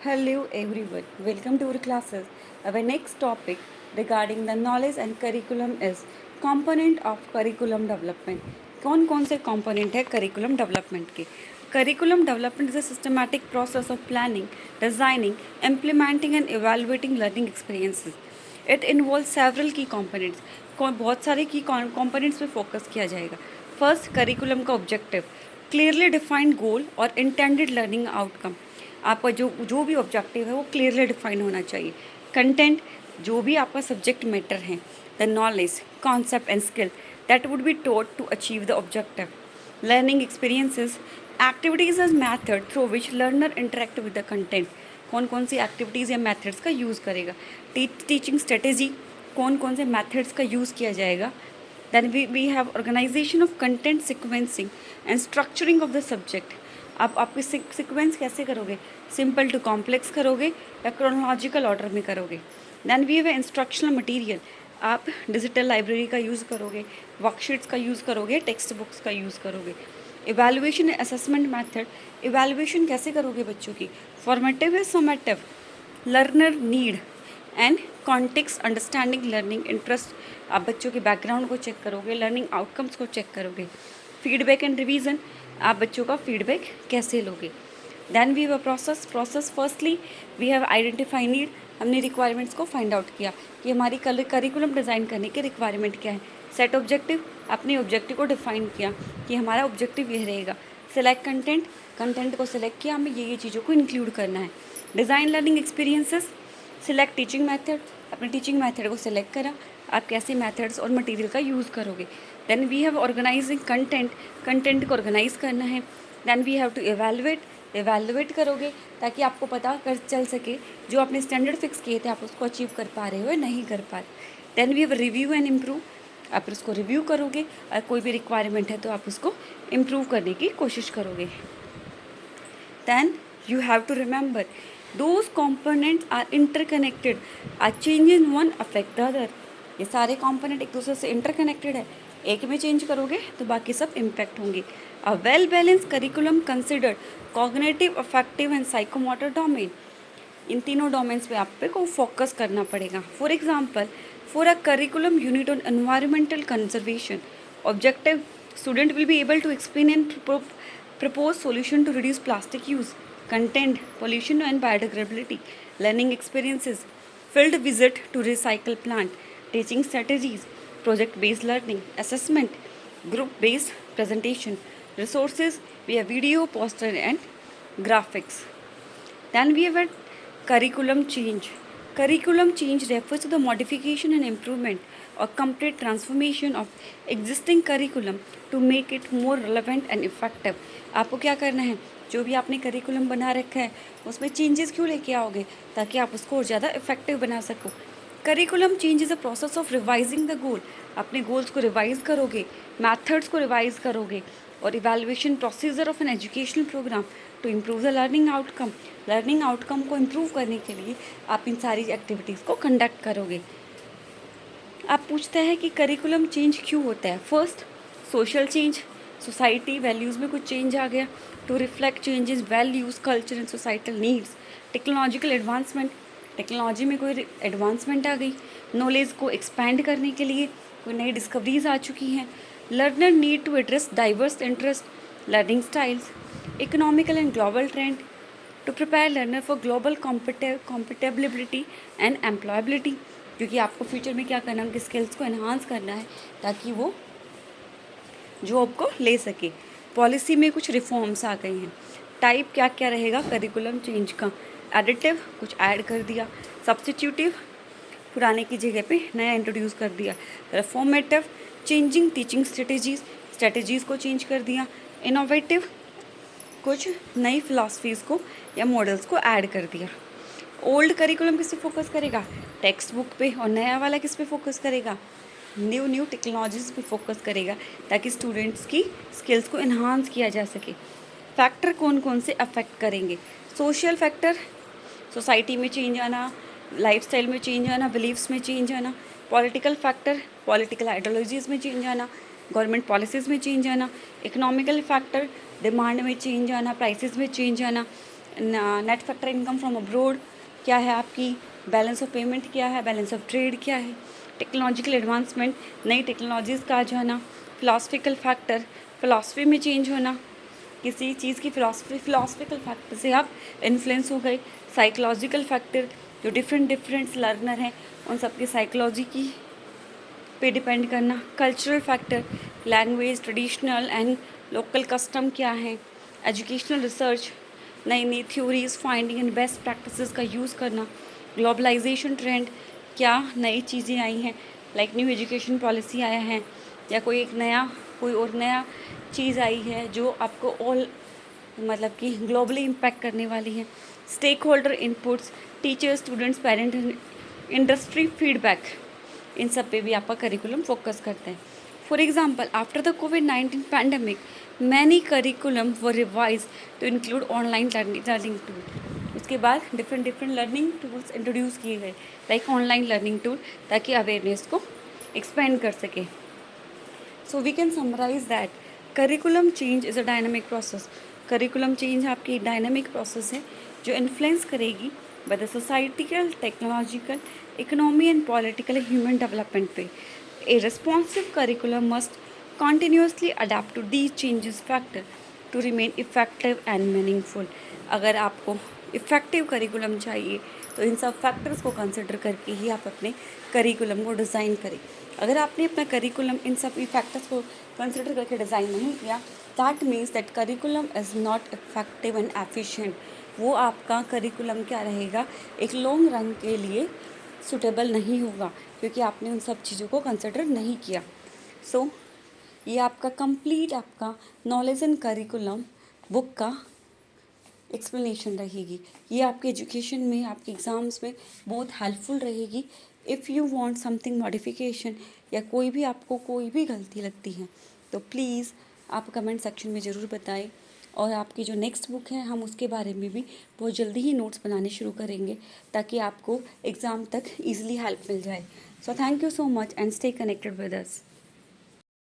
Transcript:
Hello everyone, welcome to our classes. Our next topic regarding the knowledge and curriculum is component of curriculum development. कौन कौन से component है curriculum development के? Curriculum development is a systematic process of planning, designing, implementing and evaluating learning experiences. It involves several key components. बहुत सारे key components पे focus किया जाएगा. First, curriculum का objective, clearly defined goal और intended learning outcome. आपका जो जो भी ऑब्जेक्टिव है वो क्लियरली डिफाइन होना चाहिए. कंटेंट, जो भी आपका सब्जेक्ट मैटर है, the knowledge, concept and skill that would be taught to achieve the objective. Learning experiences, activities as method through which learner interact with the content. कौन कौन सी एक्टिविटीज़ या मैथड्स का यूज़ करेगा. टीचिंग स्ट्रेटेजी, कौन कौन से मैथड्स का यूज़ किया जाएगा. Then we have organisation of content sequencing and structuring of the subject. आप आपकी सीक्वेंस कैसे करोगे, सिंपल टू कॉम्प्लेक्स करोगे या क्रोनोलॉजिकल ऑर्डर में करोगे. Then we have instructional material, आप डिजिटल लाइब्रेरी का यूज़ करोगे, वर्कशीट्स का यूज़ करोगे, टेक्स्ट बुक्स का यूज़ करोगे. इवैल्यूएशन असेसमेंट मेथड, इवैल्यूएशन कैसे करोगे बच्चों की. फॉर्मेटिव है, summative. Learner need and context understanding learning interest, आप बच्चों के बैकग्राउंड को चेक करोगे, लर्निंग आउटकम्स को चेक करोगे. फीडबैक एंड रिवीजन, आप बच्चों का फीडबैक कैसे लोगे. Then we have process firstly we have identify need, हमने रिक्वायरमेंट्स को फाइंड आउट किया कि हमारी करिकुलम डिज़ाइन करने के रिक्वायरमेंट क्या है. सेट ऑब्जेक्टिव, अपने ऑब्जेक्टिव को डिफाइन किया कि हमारा ऑब्जेक्टिव यह रहेगा. सिलेक्ट कंटेंट, कंटेंट को सिलेक्ट किया, हमें ये चीज़ों को इंक्लूड करना है. Design learning experiences, select teaching method, अपने टीचिंग मैथड को सिलेक्ट करा, आप कैसे मैथड्स और मटेरियल का यूज़ करोगे. Then we have organising content, content को ऑर्गेनाइज करना है. Then we have to evaluate करोगे ताकि आपको पता कर चल सके जो आपने स्टैंडर्ड फिक्स किए थे आप उसको अचीव कर पा रहे हो या नहीं कर पा रहे. Then we have review and improve, आप उसको रिव्यू करोगे और कोई भी रिक्वायरमेंट है तो आप उसको इम्प्रूव करने की कोशिश करोगे. Then you have to remember those components are interconnected, a change in one affect the other. ये सारे component एक दूसरे से इंटरकनेक्टेड है, एक में चेंज करोगे तो बाकी सब इम्पैक्ट होंगे. A well balance curriculum considered cognitive, affective and psychomotor domain, इन तीनों डोमेन्स पे आपको फोकस करना पड़ेगा. For example, for a curriculum unit on environmental conservation, objective student will be able to explain and propose solution to reduce plastic use. Content, pollution and biodegradability. Learning experiences, field visit to recycle plant. Teaching strategies, project based learning. Assessment, group based presentation. Resources, we have video, poster and graphics. Then we have a curriculum change. Curriculum change refers to the modification and improvement or complete transformation of existing curriculum to make it more relevant and effective. आपको क्या करना है, जो भी आपने curriculum बना रखा है उसमें चेंजेस क्यों लेके आओगे ताकि आप उसको और ज़्यादा इफेक्टिव बना सको. Curriculum change is a process of revising the goal, अपने गोल्स को रिवाइज करोगे, मैथड्स को रिवाइज करोगे और evaluation procedure of an educational programme to improve the learning outcome. Learning outcome को इम्प्रूव करने के लिए आप इन सारी एक्टिविटीज़ को कंडक्ट करोगे. आप पूछते हैं कि करिकुलम चेंज क्यों होता है. First, social change, society values में कुछ चेंज आ गया to reflect changes values culture and societal needs. Technological advancement, technology में कोई एडवांसमेंट आ गई, नॉलेज को एक्सपैंड करने के लिए कोई नई डिस्कवरीज आ चुकी हैं. Learner need to address diverse interest, learning styles, economical and global trend to prepare learner for global compatibility and employability, क्योंकि आपको फ्यूचर में क्या करना है, उनकी स्किल्स को एनहांस करना है ताकि वो जॉब को ले सके. पॉलिसी में कुछ रिफॉर्म्स आ गई हैं. टाइप क्या क्या रहेगा करिकुलम चेंज का. एडिटिव, कुछ ऐड कर दिया. सब्स्टिट्यूटिव, पुराने की जगह पे नया इंट्रोड्यूस कर दिया. रिफॉर्मेटिव, चेंजिंग टीचिंग स्ट्रेटजीज़ को चेंज कर दिया. इनोवेटिव, कुछ नई फिलासफीज़ को या मॉडल्स को ऐड कर दिया. ओल्ड करिकुलम किस पे फोकस करेगा, टेक्स्ट बुक पे, और नया वाला किस पे फोकस करेगा, न्यू टेक्नोलॉजीज़ पे फोकस करेगा ताकि स्टूडेंट्स की स्किल्स को इन्हांस किया जा सके. फैक्टर कौन कौन से अफेक्ट करेंगे. सोशल फैक्टर, सोसाइटी में चेंज आना, लाइफस्टाइल में चेंज आना, बिलीव्स में चेंज आना. पॉलिटिकल फैक्टर, पॉलिटिकल आइडियोलॉजीज़ में चेंज आना, गवर्नमेंट पॉलिसीज़ में चेंज आना. इकोनॉमिकल फैक्टर, डिमांड में चेंज आना, प्राइसेस में चेंज आना. Net factor income from abroad क्या है आपकी, बैलेंस ऑफ पेमेंट क्या है, बैलेंस ऑफ ट्रेड क्या है, टेक्नोलॉजिकल एडवांसमेंट, नई टेक्नोलॉजीज़ का आ जाना, फिलासफिकल फैक्टर, फिलासफी में चेंज होना, किसी चीज़ की फिलासफिकल फैक्टर से आप इन्फ्लुएंस हो गए, साइकोलॉजिकल फैक्टर जो डिफरेंट लर्नर हैं उन सबकी साइकोलॉजी की पे डिपेंड करना, cultural factor, language, traditional and local custom क्या है, एजुकेशनल रिसर्च, नई नई theories, finding and best practices का यूज़ करना, ग्लोबलाइजेशन ट्रेंड, क्या नई चीज़ें आई हैं, लाइक न्यू एजुकेशन पॉलिसी आया है या कोई और नया चीज़ आई है जो आपको ऑल मतलब कि ग्लोबली इम्पैक्ट करने वाली है, stakeholder inputs, teachers, students, parent, industry feedback, इन सब पे भी आपका करिकुलम फोकस करते हैं. For example, after the COVID-19 pandemic many curriculum were revise to include online learning tool. उसके बाद डिफरेंट लर्निंग टूल्स इंट्रोड्यूस किए गए, लाइक ऑनलाइन लर्निंग टूल, ताकि अवेयरनेस को एक्सपेंड कर सके. So we can summarise that curriculum change is a dynamic process. Curriculum change आपकी dynamic process है जो इन्फ्लुएंस करेगी by the societal, technological, economy and political human development पे. A responsive curriculum must continuously adapt to these changes factor to remain effective and meaningful. अगर आपको effective curriculum चाहिए तो इन सब फैक्टर्स को कंसिडर करके ही आप अपने करिकुलम को डिज़ाइन करें. अगर आपने अपना करिकुलम इन सब फैक्टर्स को कंसिडर करके डिज़ाइन नहीं किया, that means that curriculum is not effective and efficient. वो आपका करिकुलम क्या रहेगा, एक लॉन्ग रन के लिए सूटेबल नहीं होगा क्योंकि आपने उन सब चीज़ों को कंसिडर नहीं किया. सो ये आपका कंप्लीट आपका नॉलेज एंड करिकुलम बुक का एक्सप्लेनेशन रहेगी. ये आपके एजुकेशन में, आपके एग्ज़ाम्स में बहुत हेल्पफुल रहेगी. If you want something modification या कोई भी आपको कोई भी गलती लगती है तो प्लीज़ आप कमेंट सेक्शन में ज़रूर बताएं. और आपकी जो नेक्स्ट बुक है हम उसके बारे में भी बहुत जल्दी ही नोट्स बनाने शुरू करेंगे ताकि आपको एग्ज़ाम तक ईजिली हेल्प मिल जाए. So thank you so much and stay connected with us.